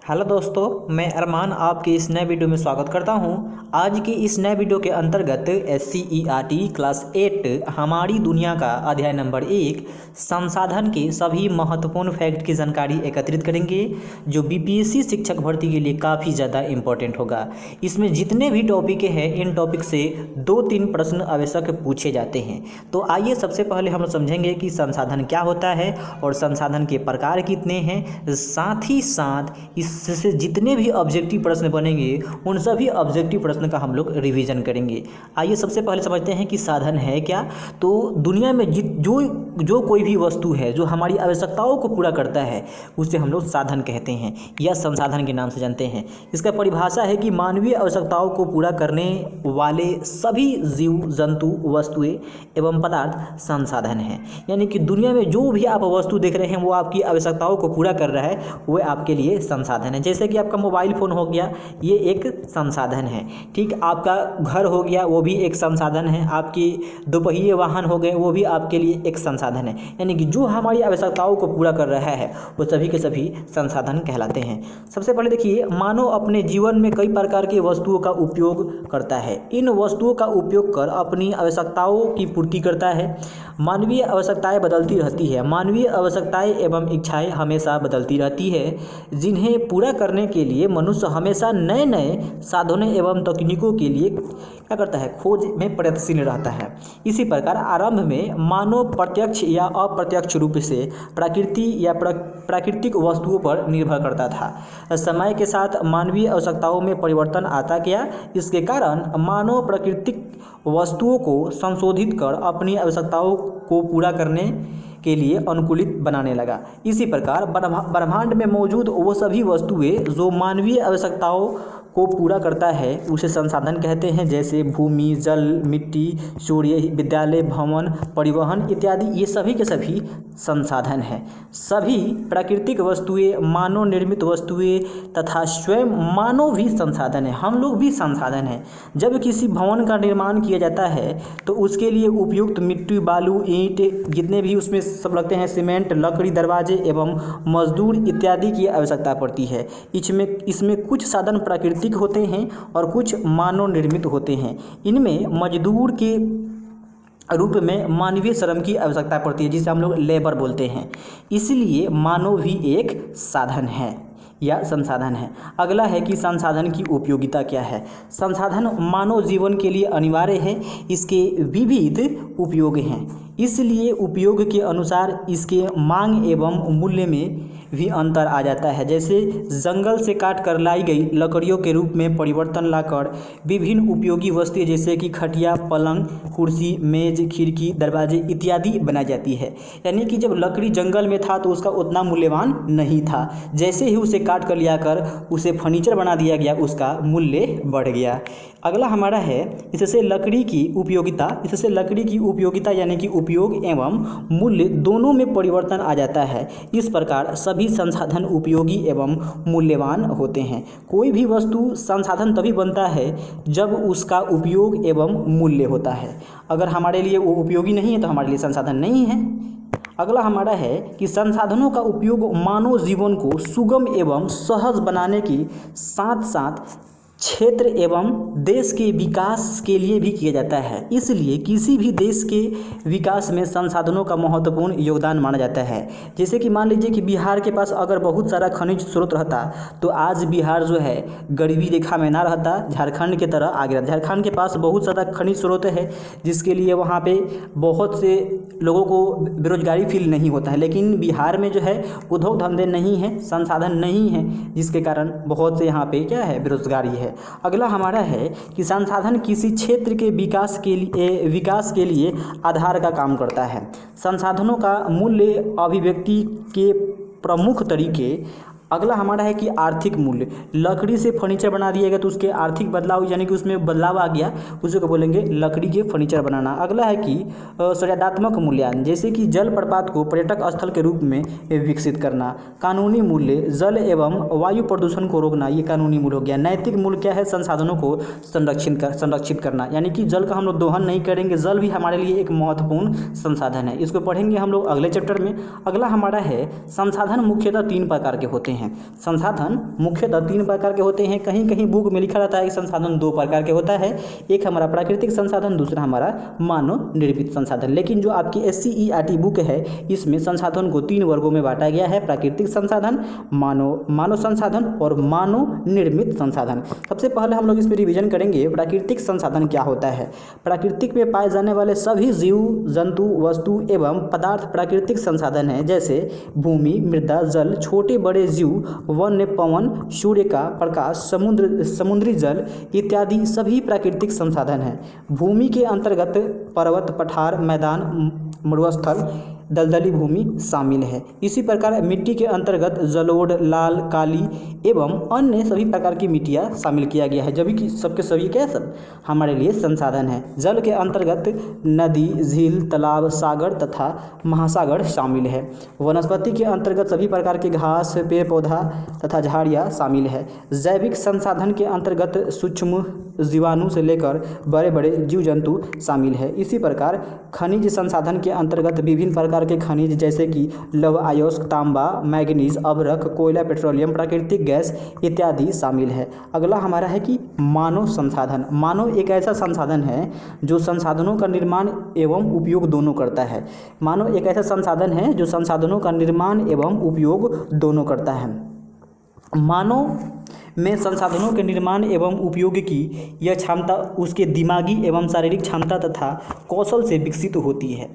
Hello दोस्तों, मैं अरमान आपके इस नए वीडियो में स्वागत करता हूं। आज की इस नए वीडियो के अंतर्गत SCERT क्लास 8 हमारी दुनिया का अध्याय नंबर 1 संसाधन के सभी महत्वपूर्ण फैक्ट की जानकारी एकत्रित करेंगे, जो BPSC शिक्षक भर्ती के लिए काफ़ी ज़्यादा इम्पोर्टेंट होगा। इसमें जितने भी टॉपिक हैं, इन टॉपिक से 2-3 प्रश्न आवश्यक पूछे जाते हैं। तो आइए सबसे पहले हम समझेंगे कि संसाधन क्या होता है और संसाधन के प्रकार कितने हैं। साथ ही साथ इससे जितने भी ऑब्जेक्टिव प्रश्न बनेंगे उन सभी ऑब्जेक्टिव प्रश्न का हम लोग रिवीजन करेंगे। आइए सबसे पहले समझते हैं कि साधन है क्या। तो दुनिया में जो कोई भी वस्तु है जो हमारी आवश्यकताओं को पूरा करता है उसे हम लोग साधन कहते हैं या संसाधन के नाम से जानते हैं। इसका परिभाषा है कि मानवीय आवश्यकताओं को पूरा करने वाले सभी जीव जंतु वस्तुएं एवं पदार्थ संसाधन हैं। यानी कि दुनिया में जो भी आप वस्तु देख रहे हैं वो आपकी आवश्यकताओं को पूरा कर रहा है, वो आपके लिए संसाधन है। जैसे कि आपका मोबाइल फ़ोन हो गया, ये एक संसाधन है। ठीक, आपका घर हो गया, वो भी एक संसाधन है। आपकी दोपहिए वाहन हो गए, वो भी आपके लिए एक संसाधन है। यानी कि जो हमारी आवश्यकताओं को पूरा कर रहा है वो सभी के सभी संसाधन कहलाते हैं। सबसे पहले देखिए, मानव अपने जीवन में कई प्रकार की वस्तुओं का उपयोग करता है। इन वस्तुओं का उपयोग कर अपनी आवश्यकताओं की पूर्ति करता है। मानवीय आवश्यकताएं बदलती रहती है। मानवीय आवश्यकताएं एवं इच्छाएं हमेशा बदलती रहती है, जिन्हें पूरा करने के लिए मनुष्य हमेशा नए नए साधनों एवं तकनीकों के लिए क्या करता है, खोज में प्रयत्नशील रहता है। इसी प्रकार आरंभ में मानव प्रत्यक्ष या अप्रत्यक्ष रूप से प्रकृति या प्राकृतिक वस्तुओं पर निर्भर करता था। समय के साथ मानवीय आवश्यकताओं में परिवर्तन आता गया। इसके कारण मानव प्राकृतिक वस्तुओं को संशोधित कर अपनी आवश्यकताओं को पूरा करने के लिए अनुकूलित बनाने लगा। इसी प्रकार ब्रह्मांड में मौजूद वो सभी वस्तुएं जो मानवीय आवश्यकताओं को पूरा करता है उसे संसाधन कहते हैं। जैसे भूमि, जल, मिट्टी, सूर्य, विद्यालय, भवन, परिवहन इत्यादि, ये सभी के सभी संसाधन हैं। सभी प्राकृतिक वस्तुएं, मानव निर्मित वस्तुएं तथा स्वयं मानव भी संसाधन है। हम लोग भी संसाधन हैं। जब किसी भवन का निर्माण किया जाता है तो उसके लिए उपयुक्त मिट्टी, बालू, ईंट जितने भी उसमें सब लगते हैं, सीमेंट, लकड़ी, दरवाजे एवं मजदूर इत्यादि की आवश्यकता पड़ती है। इसमें कुछ साधन प्राकृतिक होते हैं और कुछ मानव निर्मित होते हैं। इनमें मजदूर के रूप में मानवीय श्रम की आवश्यकता पड़ती है, जिसे हम लोग लेबर बोलते हैं। इसलिए मानव भी एक साधन है या संसाधन है। अगला है कि संसाधन की उपयोगिता क्या है। संसाधन मानव जीवन के लिए अनिवार्य है। इसके विविध उपयोग हैं, इसलिए उपयोग के अनुसार इसके मांग एवं मूल्य में भी अंतर आ जाता है। जैसे जंगल से काट कर लाई गई लकड़ियों के रूप में परिवर्तन लाकर विभिन्न उपयोगी वस्तुएं जैसे कि खटिया, पलंग, कुर्सी, मेज, खिड़की, दरवाजे इत्यादि बनाई जाती है। यानी कि जब लकड़ी जंगल में था तो उसका उतना मूल्यवान नहीं था। जैसे ही उसे काट कर लिया कर उसे फर्नीचर बना दिया गया, उसका मूल्य बढ़ गया। अगला हमारा है इससे लकड़ी की उपयोगिता यानी कि उपयोग एवं मूल्य दोनों में परिवर्तन आ जाता है। इस प्रकार सभी संसाधन उपयोगी एवं मूल्यवान होते हैं। कोई भी वस्तु संसाधन तभी बनता है जब उसका उपयोग एवं मूल्य होता है। अगर हमारे लिए वो उपयोगी नहीं है तो हमारे लिए संसाधन नहीं है। अगला हमारा है कि संसाधनों का उपयोग मानव जीवन को सुगम एवं सहज बनाने के साथ साथ क्षेत्र एवं देश के विकास के लिए भी किया जाता है। इसलिए किसी भी देश के विकास में संसाधनों का महत्वपूर्ण योगदान माना जाता है। जैसे कि मान लीजिए कि बिहार के पास अगर बहुत सारा खनिज स्रोत रहता तो आज बिहार जो है गरीबी रेखा में ना रहता, झारखंड की तरह आगे रहता। झारखंड के पास बहुत ज़्यादा खनिज स्रोत है जिसके लिए वहाँ पे बहुत से लोगों को बेरोजगारी फील नहीं होता है। लेकिन बिहार में जो है उद्योग धंधे नहीं हैं, संसाधन नहीं हैं, जिसके कारण बहुत से यहाँ पे क्या है, बेरोजगारी है। अगला हमारा है कि संसाधन किसी क्षेत्र के विकास के लिए आधार का काम करता है। संसाधनों का मूल्य अभिव्यक्ति के प्रमुख तरीके। अगला हमारा है कि आर्थिक मूल्य। लकड़ी से फर्नीचर बना दिया गया तो उसके आर्थिक बदलाव यानी कि उसमें बदलाव आ गया, उसी को बोलेंगे लकड़ी के फर्नीचर बनाना। अगला है कि संज्ञानात्मक मूल्यांकन, जैसे कि जल प्रपात को पर्यटक स्थल के रूप में विकसित करना। कानूनी मूल्य, जल एवं वायु प्रदूषण को रोकना, ये कानूनी मूल्य हो गया। नैतिक मूल्य क्या है, संसाधनों को संरक्षित करना, यानी कि जल का हम लोग दोहन नहीं करेंगे। जल भी हमारे लिए एक महत्वपूर्ण संसाधन है, इसको पढ़ेंगे हम लोग अगले चैप्टर में। अगला हमारा है संसाधन मुख्यतः 3 प्रकार के होते हैं। हैं। संसाधन मुख्यतः 3 प्रकार के होते हैं। कहीं कहीं बुक में लिखा रहता है कि संसाधन 2 प्रकार के होता है, एक हमारा प्राकृतिक संसाधन, दूसरा हमारा मानव निर्मित संसाधन। लेकिन जो आपकी SCERT बुक है इसमें संसाधन को 3 वर्गों में बांटा गया है, प्राकृतिक संसाधन, मानव संसाधन और मानव निर्मित संसाधन। सबसे पहले हम लोग इस पर रिवीजन करेंगे प्राकृतिक संसाधन क्या होता है। प्राकृतिक में पाए जाने वाले सभी जीव, जंतु, वस्तु एवं पदार्थ प्राकृतिक संसाधन है, जैसे भूमि, मृदा, जल, छोटे बड़े जीव, वन्य, पवन, सूर्य का प्रकाश, समुद्री जल इत्यादि सभी प्राकृतिक संसाधन हैं। भूमि के अंतर्गत पर्वत, पठार, मैदान, मरुस्थल, दलदली भूमि शामिल है। इसी प्रकार मिट्टी के अंतर्गत जलोढ़, लाल, काली एवं अन्य सभी प्रकार की मिट्टियाँ शामिल किया गया है, जबकि सबके सभी क्या सब हमारे लिए संसाधन है। जल के अंतर्गत नदी, झील, तालाब, सागर तथा महासागर शामिल है। वनस्पति के अंतर्गत सभी प्रकार के घास, पेड़ पौधा तथा झाड़ियाँ शामिल है। जैविक संसाधन के अंतर्गत सूक्ष्म जीवाणु से लेकर बड़े बड़े जीव जंतु शामिल है। इसी प्रकार खनिज संसाधन के अंतर्गत विभिन्न प्रकार के खनिज जैसे कि लौह अयस्क, तांबा, मैग्नीज, अभ्रक, कोयला, पेट्रोलियम, प्राकृतिक गैस इत्यादि शामिल है। अगला हमारा है कि मानव संसाधन। मानव एक ऐसा संसाधन है जो संसाधनों का निर्माण एवं उपयोग दोनों करता है। मानव एक ऐसा संसाधन है जो संसाधनों का निर्माण एवं उपयोग दोनों करता है। मानव में संसाधनों के निर्माण एवं उपयोग की यह क्षमता उसके दिमागी एवं शारीरिक क्षमता तथा कौशल से विकसित होती है।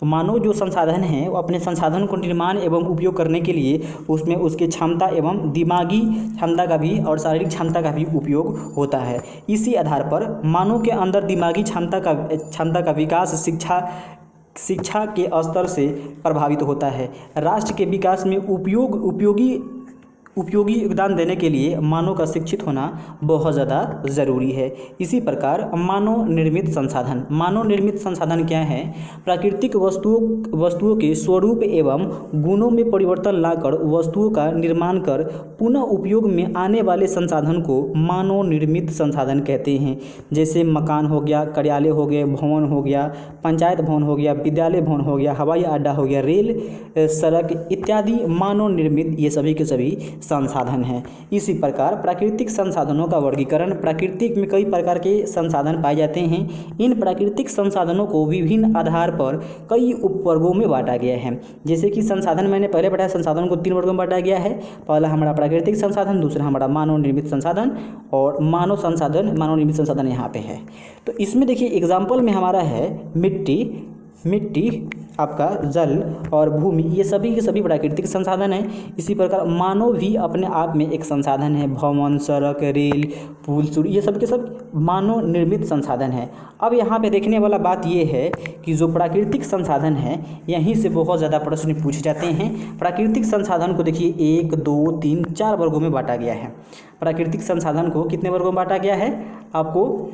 मानव जो संसाधन है वो अपने संसाधन को निर्माण एवं उपयोग करने के लिए उसमें उसके क्षमता एवं दिमागी क्षमता का भी और शारीरिक क्षमता का भी उपयोग होता है। इसी आधार पर मानव के अंदर दिमागी क्षमता का विकास शिक्षा के स्तर से प्रभावित होता है। राष्ट्र के विकास में उपयोगी योगदान देने के लिए मानव का शिक्षित होना बहुत ज़्यादा ज़रूरी है। इसी प्रकार मानव निर्मित संसाधन। मानव निर्मित संसाधन क्या है? प्राकृतिक वस्तुओं के स्वरूप एवं गुणों में परिवर्तन लाकर वस्तुओं का निर्माण कर पुनः उपयोग में आने वाले संसाधन को मानव निर्मित संसाधन कहते हैं। जैसे मकान हो गया, कार्यालय हो गए, भवन हो गया, पंचायत भवन हो गया, विद्यालय भवन हो गया, हवाई अड्डा हो गया, रेल, सड़क इत्यादि मानव निर्मित ये सभी के सभी संसाधन हैं। इसी प्रकार प्राकृतिक संसाधनों का वर्गीकरण। प्राकृतिक में कई प्रकार के संसाधन पाए जाते हैं। इन प्राकृतिक संसाधनों को विभिन्न आधार पर कई उपवर्गों में बांटा गया है। जैसे कि संसाधन मैंने पहले बताया, संसाधन को 3 वर्गों में बांटा गया है। पहला हमारा प्राकृतिक संसाधन, दूसरा हमारा मानव निर्मित संसाधन और मानव निर्मित संसाधन यहाँ पे है। तो इसमें देखिए एग्जाम्पल में हमारा है मिट्टी आपका जल और भूमि, ये सभी के सभी प्राकृतिक संसाधन हैं। इसी प्रकार मानव भी अपने आप में एक संसाधन है। भवन, सड़क, रेल, पुल, सूर्य ये सब के सब मानव निर्मित संसाधन है। अब यहाँ पे देखने वाला बात ये है कि जो प्राकृतिक संसाधन है यहीं से बहुत ज़्यादा प्रश्न पूछे जाते हैं। प्राकृतिक संसाधन को देखिए 1, 2, 3, 4 वर्गों में बांटा गया है। प्राकृतिक संसाधन को कितने वर्गों में बांटा गया है? आपको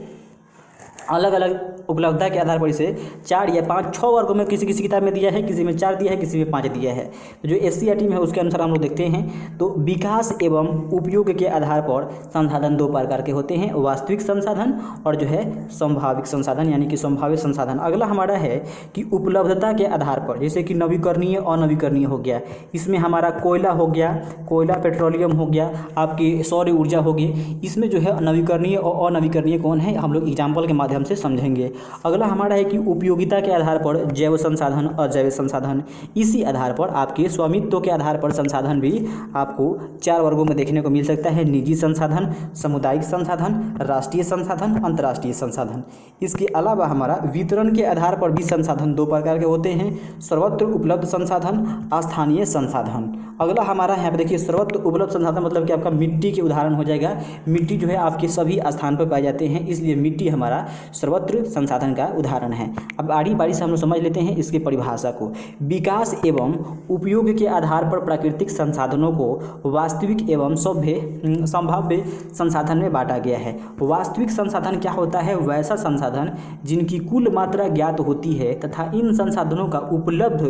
अलग अलग उपलब्धता के आधार पर इसे 4 या 5, 6 वर्गों में किसी किताब में दिया है, किसी में 4 दिया है, किसी में 5 दिया है। तो जो SCERT में है उसके अनुसार हम लोग देखते हैं। तो विकास एवं उपयोग के आधार पर संसाधन 2 प्रकार के होते हैं, वास्तविक संसाधन और जो है संभाविक संसाधन यानी कि संभावित संसाधन। अगला हमारा है कि उपलब्धता के आधार पर, जैसे कि नवीकरणीय, अनवीकरणीय हो गया। इसमें हमारा कोयला हो गया, कोयला पेट्रोलियम हो गया, आपकी सौर ऊर्जा होगी। इसमें जो है नवीकरणीय और अनवीकरणीय कौन है हम लोग एग्जाम्पल के माध्यम से समझेंगे। अगला हमारा है कि उपयोगिता के आधार पर जैव संसाधन, अजैव संसाधन। इसी आधार पर आपके स्वामित्व के आधार पर संसाधन भी आपको 4 वर्गों में देखने को मिल सकता है। निजी संसाधन, सामुदायिक संसाधन, राष्ट्रीय संसाधन, अंतर्राष्ट्रीय संसाधन। इसके अलावा हमारा वितरण के आधार पर भी संसाधन 2 प्रकार के होते हैं, सर्वत्र उपलब्ध संसाधन, स्थानीय संसाधन। अगला हमारा यहाँ पे देखिए सर्वत्र उपलब्ध संसाधन मतलब कि आपका मिट्टी के उदाहरण हो जाएगा। मिट्टी जो है आपके सभी स्थान पर पाए जाते हैं, इसलिए मिट्टी हमारा सर्वत्र संसाधन का उदाहरण है। अब आड़ी बारी से हम लोग समझ लेते हैं इसकी परिभाषा को। विकास एवं उपयोग के आधार पर प्राकृतिक संसाधनों को वास्तविक एवं संभाव्य संसाधन में बांटा गया है। वास्तविक संसाधन क्या होता है? वैसा संसाधन जिनकी कुल मात्रा ज्ञात होती है तथा इन संसाधनों का उपलब्ध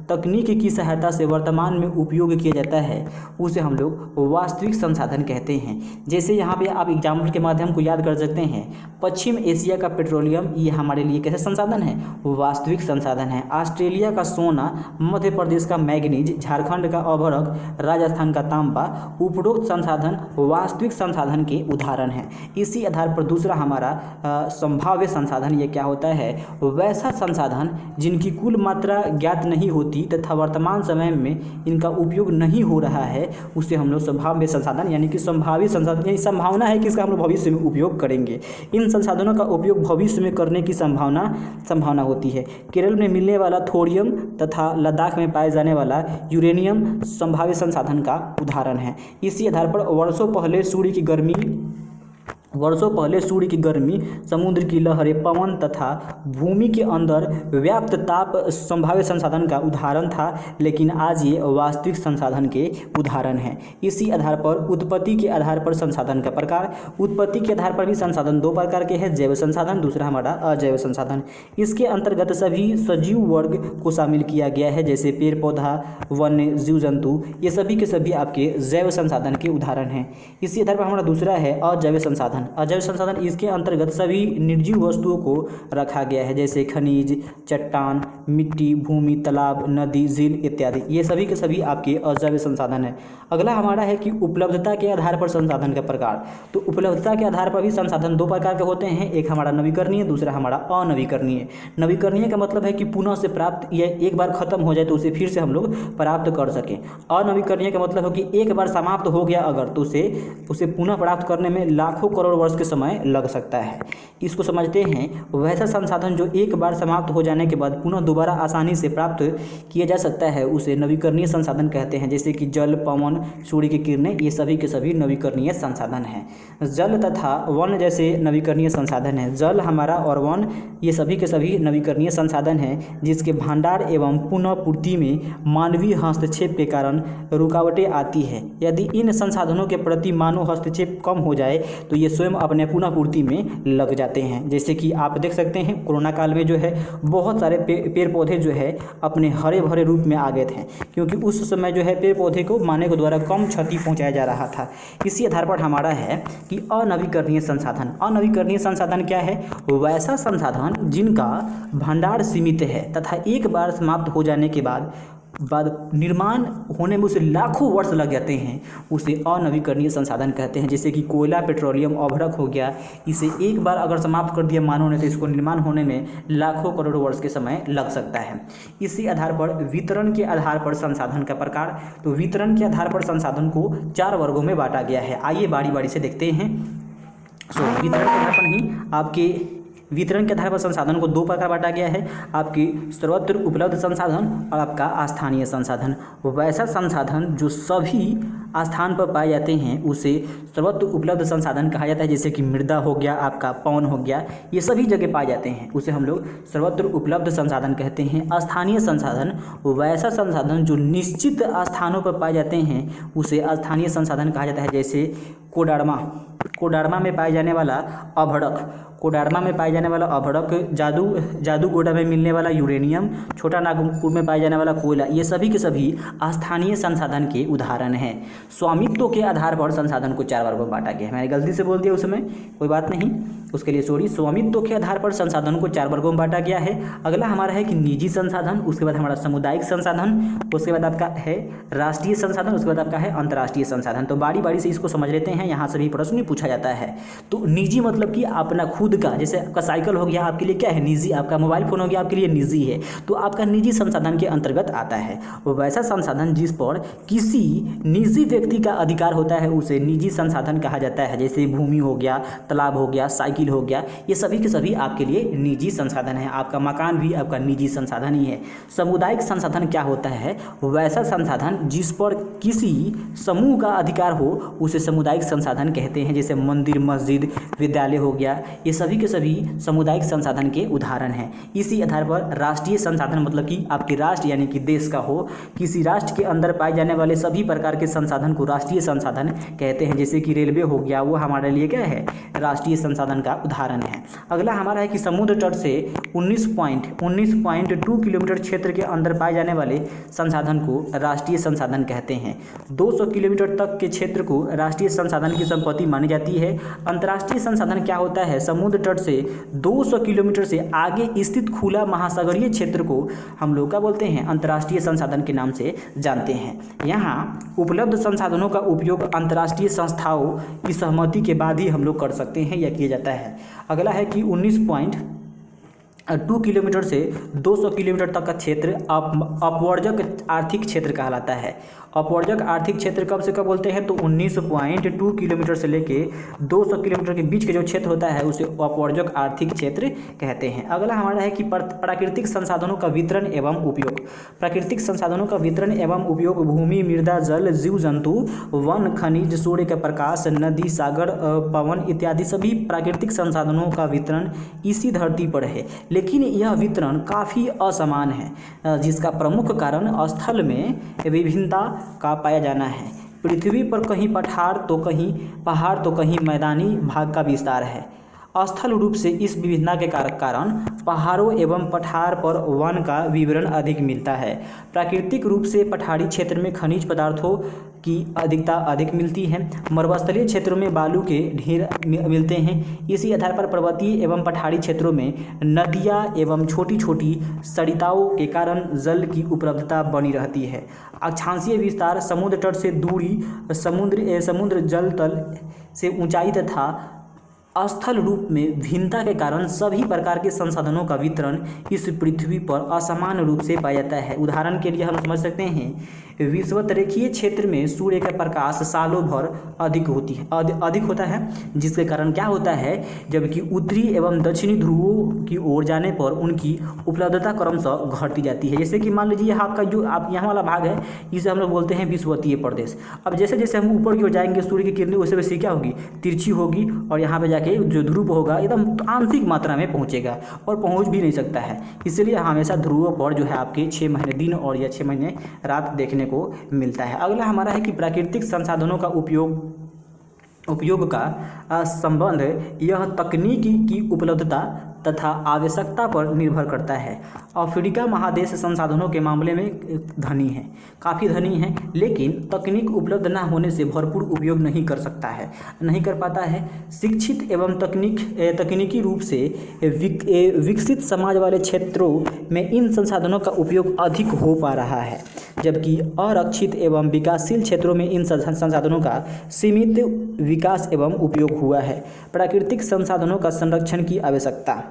तकनीक की सहायता से वर्तमान में उपयोग किया जाता है, उसे हम लोग वास्तविक संसाधन कहते हैं। जैसे यहाँ पे आप एग्जाम्पल के माध्यम को याद कर सकते हैं, पश्चिम एशिया का पेट्रोलियम ये हमारे लिए कैसे संसाधन है, वास्तविक संसाधन है। ऑस्ट्रेलिया का सोना, मध्य प्रदेश का मैग्नीज, झारखंड का अभ्रक, राजस्थान का तांबा उपरोक्त संसाधन वास्तविक संसाधन के उदाहरण हैं। इसी आधार पर दूसरा हमारा संभाव्य संसाधन ये क्या होता है, वैसा संसाधन जिनकी कुल मात्रा ज्ञात नहीं होती तथा वर्तमान समय में इनका उपयोग नहीं हो रहा है, उसे हम लोग संभाव्य संसाधन यानी कि संभावित संसाधन, यानी संभावना है कि इसका हम लोग भविष्य में उपयोग करेंगे। इन संसाधनों का उपयोग भविष्य में करने की संभावना होती है। केरल में मिलने वाला थोरियम तथा लद्दाख में पाए जाने वाला यूरेनियम संभावित संसाधन का उदाहरण है। इसी आधार पर वर्षों पहले सूर्य की गर्मी, समुद्र की लहरें, पवन तथा भूमि के अंदर व्याप्त ताप संभाव्य संसाधन का उदाहरण था, लेकिन आज ये वास्तविक संसाधन के उदाहरण हैं। इसी आधार पर उत्पत्ति के आधार पर संसाधन का प्रकार, उत्पत्ति के आधार पर भी संसाधन दो प्रकार के हैं, जैव संसाधन, दूसरा हमारा अजैव संसाधन। इसके अंतर्गत सभी सजीव वर्ग को शामिल किया गया है, जैसे पेड़ पौधा, वन्य जीव जंतु, ये सभी के सभी आपके जैव संसाधन के उदाहरण हैं। इसी आधार पर हमारा दूसरा है अजैव संसाधन। अजैव संसाधन, इसके अंतर्गत सभी निर्जीव वस्तुओं को रखा गया है, जैसे खनिज, चट्टान, मिट्टी, भूमि, तालाब, नदी, झील इत्यादि, ये सभी के सभी आपके अजैव संसाधन है। अगला हमारा है कि उपलब्धता के आधार पर संसाधन का प्रकार। तो उपलब्धता के आधार पर भी संसाधन दो प्रकार के होते हैं, एक हमारा नवीकरणीय, दूसरा हमारा अनवीकरणीय। नवीकरणीय का मतलब है कि पुनः से प्राप्त, यह एक बार खत्म हो जाए तो उसे फिर से हम लोग प्राप्त कर सकें। अनवीकरणीय का मतलब है कि एक बार समाप्त हो गया अगर, तो उसे पुनः प्राप्त करने में लाखों करोड़ वर्ष के समय लग सकता है। इसको समझते हैं, वैसा संसाधन जो एक बार समाप्त हो जाने के बाद पुनः दोबारा आसानी से प्राप्त किया जा सकता है, उसे नवीकरणीय संसाधन कहते हैं। जैसे कि जल, पवन, सूर्य की किरणें, ये सभी के सभी नवीकरणीय संसाधन हैं। जल तथा वन जैसे नवीकरणीय संसाधन है। जल हमारा और वन, ये सभी के सभी नवीकरणीय संसाधन हैं, जिसके भंडार एवं पुनः पूर्ति में मानवीय हस्तक्षेप के कारण रुकावटें आती है। यदि इन संसाधनों के प्रति मानव हस्तक्षेप कम हो जाए तो ये स्वयं अपने पुनः पूर्ति में लग जाते हैं। जैसे कि आप देख सकते हैं, कोरोना काल में जो है बहुत सारे पेड़ पौधे जो है अपने हरे भरे रूप में आ गए थे, क्योंकि उस समय जो है पेड़ पौधे को मानव के द्वारा कम क्षति पहुंचाया जा रहा था। इसी आधार पर हमारा है कि अनवीकरणीय संसाधन। अनवीकरणीय संसाधन क्या है, वैसा संसाधन जिनका भंडार सीमित है तथा एक बार समाप्त हो जाने के बाद निर्माण होने में उसे लाखों वर्ष लग जाते हैं, उसे अनवीकरणीय संसाधन कहते हैं। जैसे कि कोयला, पेट्रोलियम, अभ्रक हो गया, इसे एक बार अगर समाप्त कर दिया मानव ने तो इसको निर्माण होने में लाखों करोड़ों वर्ष के समय लग सकता है। इसी आधार पर वितरण के आधार पर संसाधन का प्रकार। तो वितरण के आधार पर संसाधन को 4 वर्गों में बांटा गया है। आइए बारी बारी से देखते हैं। वितरण के आधार पर नहीं, आपके वितरण के आधार पर संसाधन को 2 प्रकार बांटा गया है, आपकी सर्वत्र उपलब्ध संसाधन और आपका स्थानीय संसाधन। वैसा संसाधन जो सभी स्थान पर पाए जाते हैं उसे सर्वत्र उपलब्ध संसाधन कहा जाता है। जैसे कि मृदा हो गया, आपका पवन हो गया, ये सभी जगह पाए जाते हैं, उसे हम लोग सर्वत्र उपलब्ध संसाधन कहते हैं। स्थानीय संसाधन वैसा संसाधन जो निश्चित स्थानों पर पाए जाते हैं उसे स्थानीय संसाधन कहा जाता है। जैसे कोडरमा में पाए जाने वाला अभ्रक, जादूगोड़ा में मिलने वाला यूरेनियम, छोटा नागपुर में पाए जाने वाला कोयला, ये सभी के सभी स्थानीय संसाधन के उदाहरण हैं। स्वामित्व के आधार पर संसाधन को 4 वर्गों में बांटा गया है। मैंने गलती से बोल दिया उस समय, कोई बात नहीं, उसके लिए सॉरी। स्वामित्व के आधार पर संसाधन को 4 वर्गों में बांटा गया है। अगला हमारा है कि निजी संसाधन, उसके बाद हमारा सामुदायिक संसाधन, उसके बाद आपका है राष्ट्रीय संसाधन, उसके बाद आपका है अंतर्राष्ट्रीय संसाधन। तो बारी बारी से इसको समझ लेते हैं, यहाँ से भी प्रश्न पूछा जाता है। तो निजी मतलब कि अपना खुद का, जैसे आपका साइकिल हो गया आपके लिए क्या है, निजी। आपका मोबाइल फोन हो गया आपके लिए निजी है, तो आपका निजी संसाधन के अंतर्गत आता है। वो वैसा संसाधन जिस पर किसी निजी व्यक्ति का अधिकार होता है उसे निजी संसाधन कहा जाता है। जैसे भूमि हो गया, तालाब हो गया, साइकिल हो गया, ये सभी के सभी आपके लिए निजी संसाधन है। आपका मकान भी आपका निजी संसाधन ही है। सामुदायिक संसाधन क्या होता है, वैसा संसाधन जिस पर किसी समूह का अधिकार हो उसे सामुदायिक संसाधन कहते हैं। जैसे मंदिर, मस्जिद, विद्यालय हो गया, ये सभी के सभी सामुदायिक संसाधन के उदाहरण हैं। इसी आधार पर राष्ट्रीय संसाधन मतलब कि आपके राष्ट्र यानी कि देश का हो, किसी राष्ट्र के अंदर पाए जाने वाले सभी प्रकार के संसाधन को राष्ट्रीय संसाधन कहते हैं। जैसे कि रेलवे हो गया, वो हमारे लिए क्या है, राष्ट्रीय संसाधन का उदाहरण है। अगला हमारा है कि समुद्र तट से 19.2 किलोमीटर क्षेत्र के अंदर पाए जाने वाले संसाधन को राष्ट्रीय संसाधन कहते हैं। 200 किलोमीटर तक के क्षेत्र को राष्ट्रीय संसाधन की संपत्ति मानी जाती है। अंतर्राष्ट्रीय संसाधन क्या होता है? समुद्र तट से 200 किलोमीटर से आगे स्थित खुला महासागरीय क्षेत्र को हम लोग क्या बोलते हैं? अंतर्राष्ट्रीय संसाधन के नाम से जानते हैं। यहाँ उपलब्ध संसाधनों का उपयोग अंतर्राष्ट्रीय संस्थाओं की सहमति के बाद ही हम लोग कर सकते हैं या किया जाता है। अगला है कि 19.2 किलोमीटर से 200 किलोमीटर तक का क्षेत्र अपवर्जक आर्थिक क्षेत्र कहलाता है। अपवर्जक आर्थिक क्षेत्र कब से कब बोलते हैं? तो 19.2 किलोमीटर से लेके 200 किलोमीटर के बीच का जो क्षेत्र होता है उसे अपवर्जक आर्थिक क्षेत्र कहते हैं। अगला हमारा है कि प्राकृतिक संसाधनों का वितरण एवं उपयोग। प्राकृतिक संसाधनों का वितरण एवं उपयोग भूमि, मृदा, जल, जीव जंतु, वन, खनिज, सूर्य का प्रकाश, नदी, सागर, पवन इत्यादि सभी प्राकृतिक संसाधनों का वितरण इसी धरती पर है, लेकिन यह वितरण काफ़ी असमान है, जिसका प्रमुख कारण स्थल में विभिन्नता का पाया जाना है। पृथ्वी पर कहीं पठार तो कहीं मैदानी भाग का विस्तार है। स्थल रूप से इस विभिन्नता के कारण पहाड़ों एवं पठार पर वन का विवरण अधिक मिलता है। प्राकृतिक रूप से पठारी क्षेत्र में खनिज पदार्थों की अधिकता अधिक मिलती है। मरुस्थलीय क्षेत्रों में बालू के ढेर मिलते हैं। इसी आधार पर पर्वतीय एवं पठारी क्षेत्रों में नदियाँ एवं छोटी छोटी सरिताओं के कारण जल की उपलब्धता बनी रहती है। अक्षांशीय विस्तार, समुद्र तट से दूरी, समुद्र जल तल से ऊंचाई तथा स्थल रूप में भिन्नता के कारण सभी प्रकार के संसाधनों का वितरण इस पृथ्वी पर असमान रूप से पाया जाता है। उदाहरण के लिए हम समझ सकते हैं, विषुवतरेखीय क्षेत्र में सूर्य का प्रकाश सालों भर अधिक होता है, जिसके कारण क्या होता है, जबकि उत्तरी एवं दक्षिणी ध्रुवों की ओर जाने पर उनकी उपलब्धता क्रमशः घटती जाती है। जैसे कि मान लीजिए आपका जो आप यहाँ वाला भाग है, इसे हम लोग बोलते हैं विषुवतीय प्रदेश। अब जैसे जैसे हम ऊपर की ओर जाएंगे सूर्य की किरणें वैसे वैसे क्या होगी, तिरछी होगी, और यहाँ पे जाके जो ध्रुव होगा एकदम आंशिक मात्रा में पहुँचेगा और पहुँच भी नहीं सकता है। इसलिए हमेशा ध्रुवों पर जो है आपके 6 महीने दिन और या 6 महीने रात देखने को मिलता है। अगला हमारा है कि प्राकृतिक संसाधनों का उपयोग का संबंध यह तकनीकी की उपलब्धता तथा आवश्यकता पर निर्भर करता है। अफ्रीका महादेश संसाधनों के मामले में धनी है, काफ़ी धनी है, लेकिन तकनीक उपलब्ध न होने से भरपूर उपयोग नहीं कर पाता है। शिक्षित एवं तकनीकी रूप से विकसित समाज वाले क्षेत्रों में इन संसाधनों का उपयोग अधिक हो पा रहा है, जबकि अरक्षित एवं विकासशील क्षेत्रों में इन संसाधनों का सीमित विकास एवं उपयोग हुआ है। प्राकृतिक संसाधनों का संरक्षण की आवश्यकता।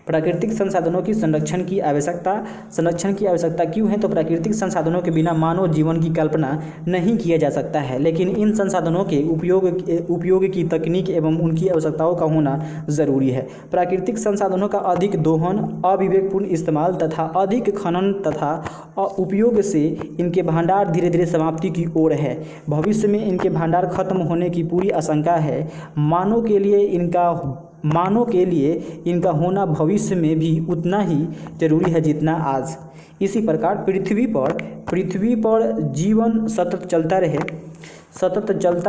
प्राकृतिक संसाधनों की संरक्षण की आवश्यकता क्यों है? तो प्राकृतिक संसाधनों के बिना मानव जीवन की कल्पना नहीं किया जा सकता है, लेकिन इन संसाधनों के उपयोग की तकनीक एवं उनकी आवश्यकताओं का होना जरूरी है। प्राकृतिक संसाधनों का अधिक दोहन, अविवेकपूर्ण इस्तेमाल तथा अधिक खनन तथा उपयोग से इनके भंडार धीरे धीरे समाप्ति की ओर है। भविष्य में इनके भंडार खत्म होने की पूरी आशंका है। मानव के लिए इनका होना भविष्य में भी उतना ही जरूरी है जितना आज। इसी प्रकार पृथ्वी पर जीवन सतत चलता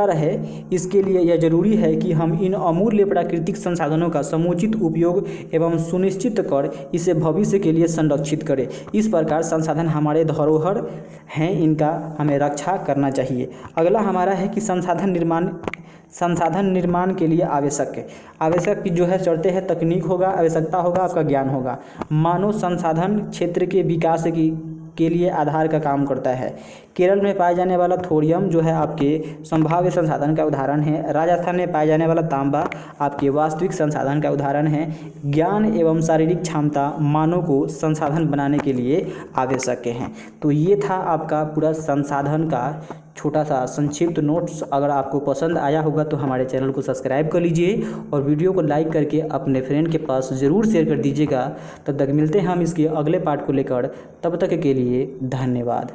रहे, इसके लिए यह जरूरी है कि हम इन अमूल्य प्राकृतिक संसाधनों का समुचित उपयोग एवं सुनिश्चित कर इसे भविष्य के लिए संरक्षित करें। इस प्रकार संसाधन हमारे धरोहर हैं, इनका हमें रक्षा करना चाहिए। अगला हमारा है कि संसाधन निर्माण के लिए आवश्यक जो है शर्तें हैं, तकनीक होगा, आवश्यकता होगा, आपका ज्ञान होगा। मानव संसाधन क्षेत्र के विकास के लिए आधार का काम करता है। केरल में पाए जाने वाला थोरियम जो है आपके संभाव्य संसाधन का उदाहरण है। राजस्थान में पाए जाने वाला तांबा आपके वास्तविक संसाधन का उदाहरण है। ज्ञान एवं शारीरिक क्षमता मानव को संसाधन बनाने के लिए आवश्यक हैं। तो ये था आपका पूरा संसाधन का छोटा सा संक्षिप्त नोट्स। अगर आपको पसंद आया होगा तो हमारे चैनल को सब्सक्राइब कर लीजिए और वीडियो को लाइक करके अपने फ्रेंड के पास ज़रूर शेयर कर दीजिएगा। तब तक मिलते हैं हम इसके अगले पार्ट को लेकर, तब तक के लिए धन्यवाद।